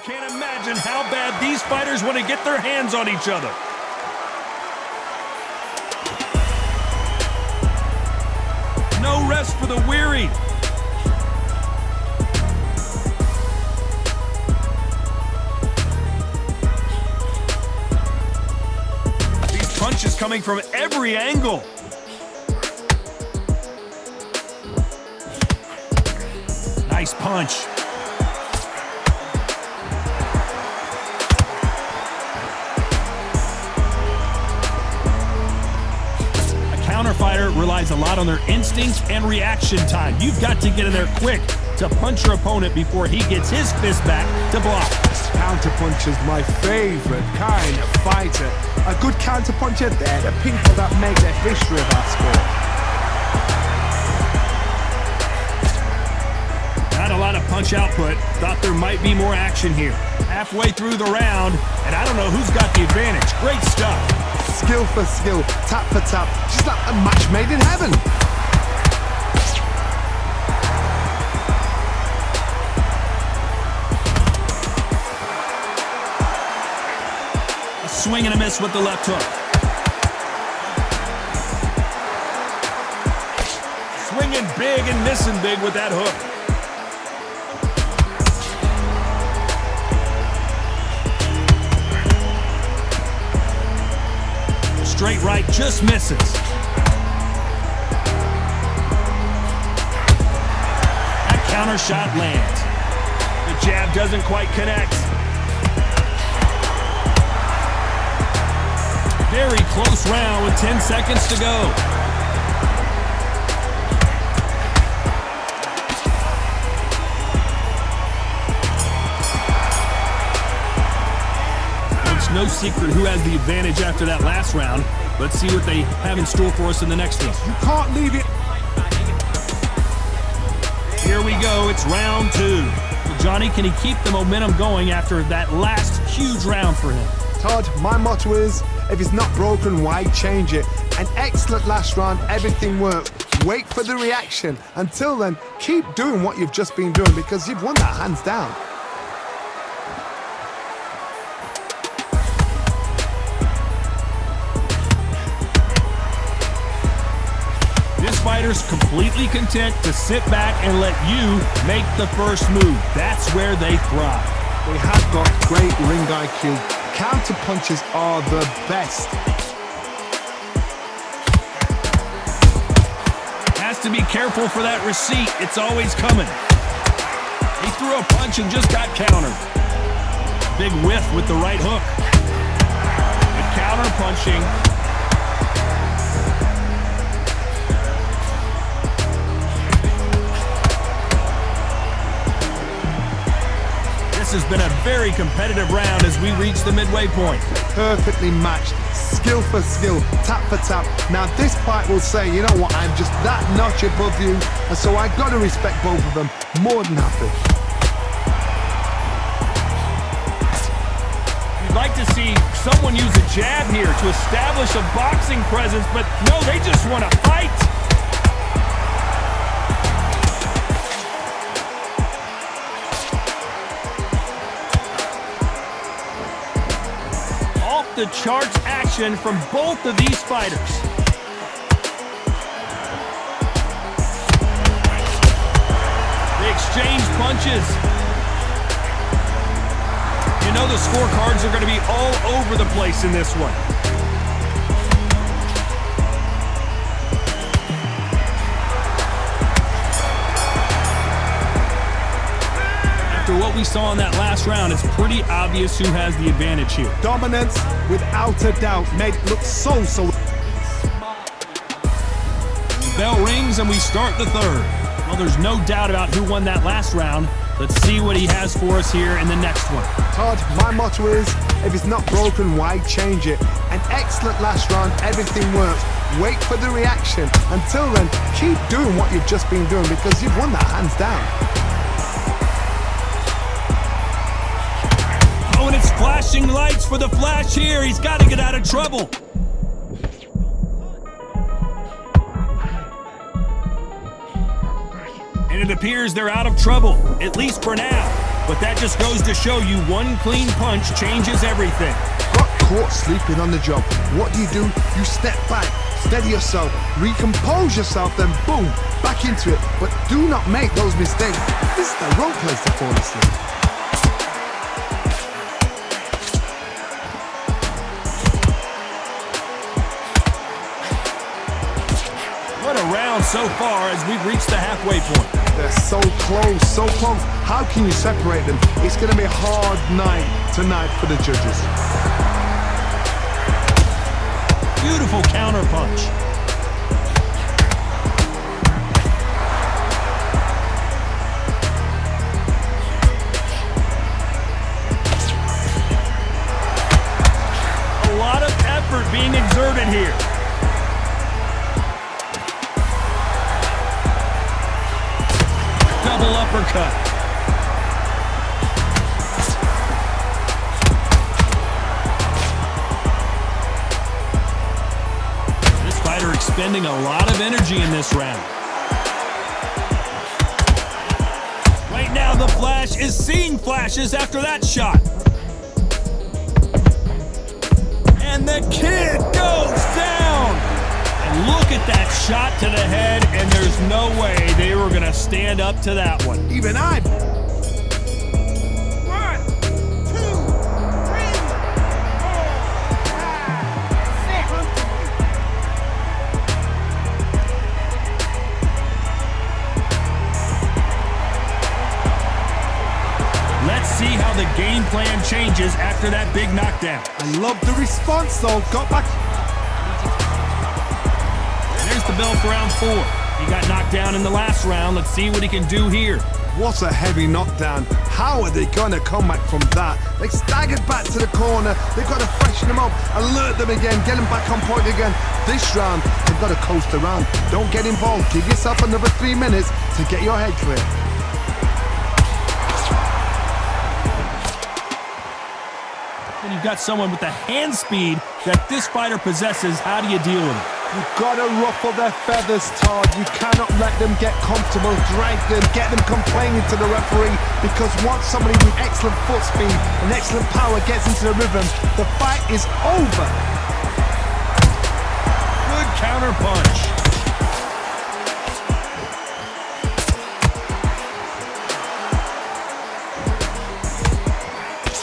Can't imagine how bad these fighters want to get their hands on each other. No rest for the weary. These punches coming from every angle. Nice punch. Fighter relies a lot on their instincts and reaction time. You've got to get in there quick to punch your opponent before he gets his fist back to block. Counterpuncher's my favorite kind of fighter. A good counterpuncher, they're the people that make the history of our sport. Not a lot of punch output. Thought there might be more action here. Halfway through the round, and I don't know who's got the advantage. Great stuff. Skill for skill, tap for tap, just like a match made in heaven. A swing and a miss with the left hook. Swinging big and missing big with that hook. Straight right just misses. That counter shot lands. The jab doesn't quite connect. Very close round with 10 seconds to go. No secret who has the advantage after that last round. Let's see what they have in store for us in the next one. You can't leave it. Here we go, it's round 2. Well, Johnny, can he keep the momentum going after that last huge round for him? Todd, my motto is, if it's not broken, why change it? An excellent last round, everything worked. Wait for the reaction. Until then, keep doing what you've just been doing because you've won that hands down. Fighters completely content to sit back and let you make the first move. That's where they thrive. They have got great ring IQ. Counter punches are the best. Has to be careful for that receipt. It's always coming. He threw a punch and just got countered. Big whiff with the right hook. The counter punching. This has been a very competitive round as we reach the midway point. Perfectly matched, skill for skill, tap for tap. Now this fight will say, you know what, I'm just that notch above you, and so I got to respect both of them more than happy. You'd like to see someone use a jab here to establish a boxing presence, but no, they just want to fight. The charts action from both of these fighters. They exchange punches. You know the scorecards are going to be all over the place in this one. What we saw in that last round, it's pretty obvious who has the advantage here. Dominance, without a doubt, made it look so. The bell rings and we start the third. Well, there's no doubt about who won that last round. Let's see what he has for us here in the next one. Todd, my motto is, if it's not broken, why change it? An excellent last round, everything works. Wait for the reaction. Until then, keep doing what you've just been doing because you've won that hands down. Oh, and it's flashing lights for the flash here. He's got to get out of trouble. And it appears they're out of trouble, at least for now. But that just goes to show you one clean punch changes everything. Got caught sleeping on the job. What do? You step back, steady yourself, recompose yourself, then boom, back into it. But do not make those mistakes. This is the wrong place to fall asleep. What a round so far as we've reached the halfway point. They're so close, so close. How can you separate them? It's going to be a hard night tonight for the judges. Beautiful counter punch. A lot of effort being exerted here. Double uppercut. This fighter expending a lot of energy in this round. Right now, the Flash is seeing flashes after that shot. And the kid goes down. And look at that shot to the head, and there's no way they were going to stand up to that one. Even I. 1, 2, 3, 4, 5, 6. Let's see how the game plan changes after that big knockdown. I love the response though. Got back. There's the bell for round 4. He got knocked down in the last round. Let's see what he can do here. What a heavy knockdown. How are they going to come back from that? They staggered back to the corner. They've got to freshen them up, alert them again, get them back on point again. This round, they've got to coast around. Don't get involved. Give yourself another 3 minutes to get your head clear. When you've got someone with the hand speed that this fighter possesses, how do you deal with it? You've got to ruffle their feathers, Todd. You cannot let them get comfortable, drag them, get them complaining to the referee, because once somebody with excellent foot speed and excellent power gets into the rhythm, the fight is over. Good counter punch.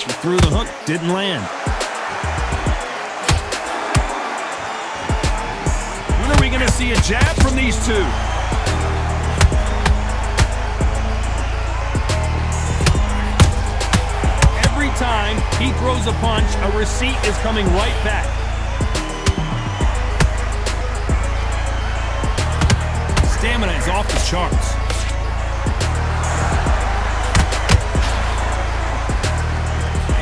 He threw the hook, didn't land. When are we going to see a jab from these two? Every time he throws a punch, a receipt is coming right back. Stamina is off the charts.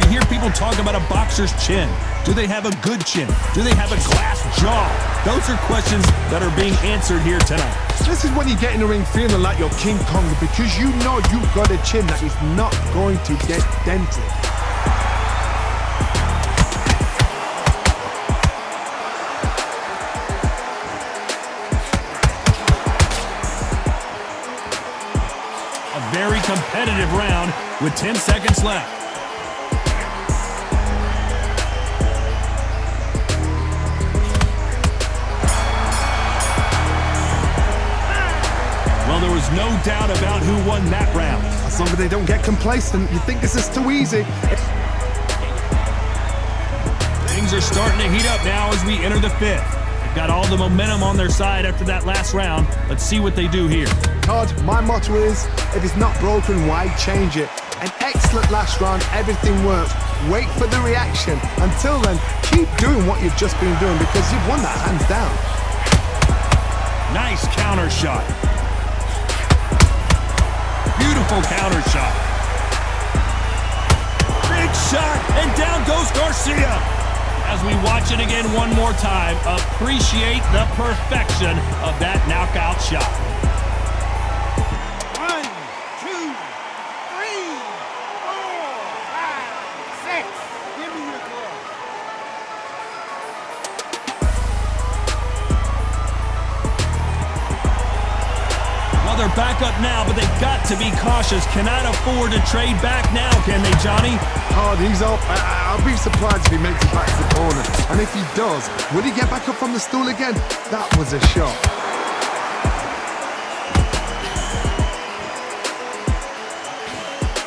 You hear people talk about a boxer's chin. Do they have a good chin? Do they have a glass jaw? Those are questions that are being answered here tonight. This is when you get in the ring feeling like you're King Kong, because you know you've got a chin that is not going to get dented. A very competitive round with 10 seconds left. There was no doubt about who won that round. As long as they don't get complacent, you think this is too easy. Things are starting to heat up now as we enter the 5th. They've got all the momentum on their side after that last round. Let's see what they do here. Todd, my motto is, if it's not broken, why change it? An excellent last round, everything works. Wait for the reaction. Until then, keep doing what you've just been doing, because you've won that hands down. Nice counter shot. Beautiful counter shot. Big shot, and down goes Garcia. As we watch it again one more time, appreciate the perfection of that knockout shot. 1, 2, 3, 4, 5, 6. Give me your glove. Well, they're back up now, but they've got to be cautious. Cannot afford to trade back now, can they, Johnny? Hard, he's up. I'll be surprised if he makes it back to the corner. And if he does, will he get back up from the stool again? That was a shot.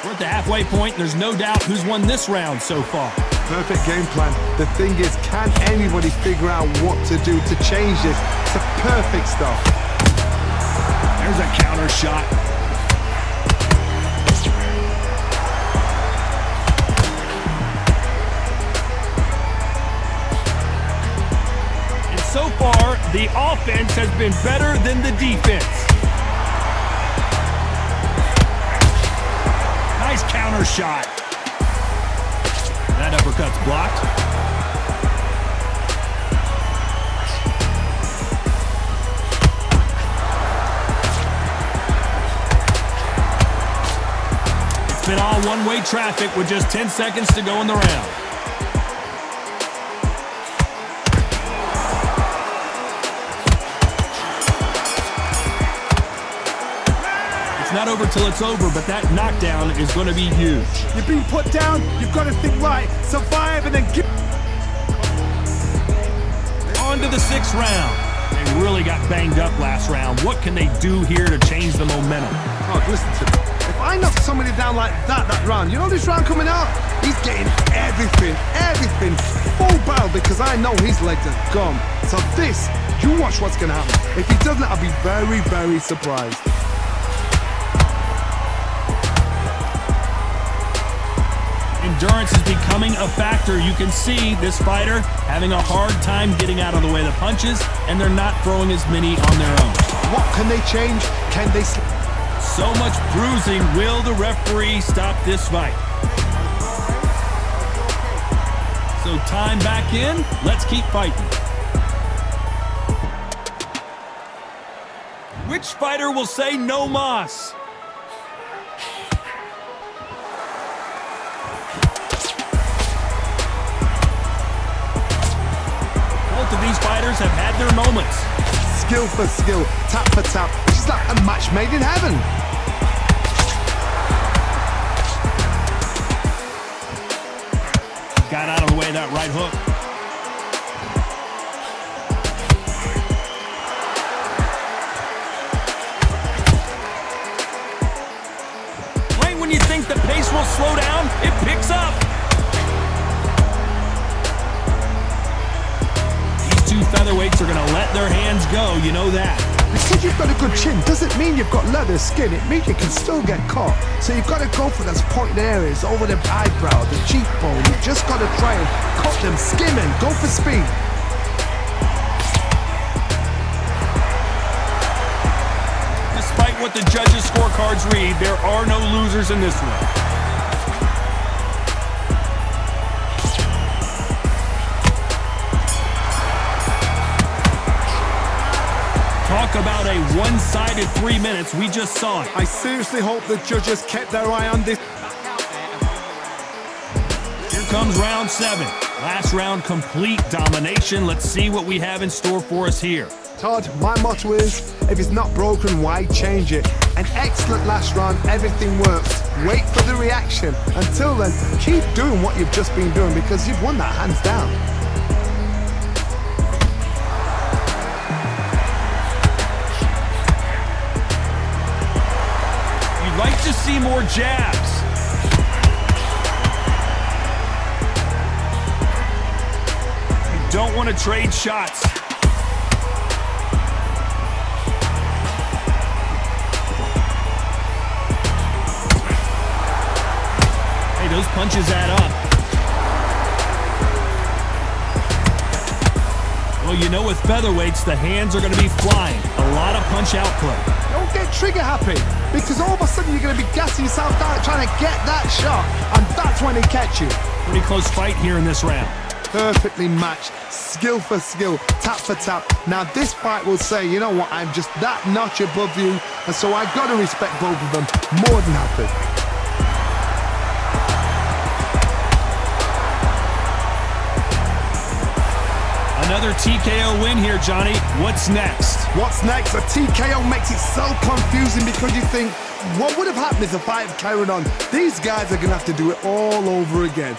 We're at the halfway point. There's no doubt who's won this round so far. Perfect game plan. The thing is, can anybody figure out what to do to change this? It's a perfect stuff. There's a counter shot. And so far, the offense has been better than the defense. Nice counter shot. That uppercut's blocked. It's been all one-way traffic with just 10 seconds to go in the round. It's not over till it's over, but that knockdown is going to be huge. You've been put down, you've got to think right, survive and then give. On to the sixth round. They really got banged up last round. What can they do here to change the momentum? Oh, listen to me. If I knock somebody down like that round, you know this round coming out? He's getting everything, full barrel because I know his legs are gone. So this, you watch what's going to happen. If he doesn't, I'll be very, very surprised. Endurance is becoming a factor. You can see this fighter having a hard time getting out of the way of the punches, and they're not throwing as many on their own. What can they change? Can they... So much bruising. Will the referee stop this fight? So time back in. Let's keep fighting. Which fighter will say no mas? Both of these fighters have had their moments. Skill for skill, tap for tap. It's like a match made in heaven. Got out of the way of that right hook. Right when you think the pace will slow down, it picks up. These two featherweights are going to let their hands go, you know that. Because you've got a good chin doesn't mean you've got leather skin. It means you can still get caught. So you've got to go for those pointed areas over the eyebrow, the cheekbone. You've just got to try and cut them, skim and go for speed. Despite what the judges' scorecards read, there are no losers in this one. Talk about a one-sided 3 minutes. We just saw it. I seriously hope the judges kept their eye on this. Here comes round 7. Last round, complete domination. Let's see what we have in store for us here. Todd, my motto is, if it's not broken, why change it? An excellent last round, everything works. Wait for the reaction. Until then, keep doing what you've just been doing because you've won that hands down. Like to see more jabs. You don't want to trade shots. Hey, those punches add up. Well, you know with featherweights, the hands are going to be flying. A lot of punch outplay. Don't get trigger happy, because all of a sudden you're going to be gassing yourself down trying to get that shot, and that's when they catch you. Pretty close fight here in this round. Perfectly matched, skill for skill, tap for tap. Now this fight will say, you know what, I'm just that notch above you, and so I've got to respect both of them more than happy. Another Another TKO win here, Johnny. What's next? What's next? A TKO makes it so confusing because you think, what would have happened if the fight had carried on? These guys are going to have to do it all over again.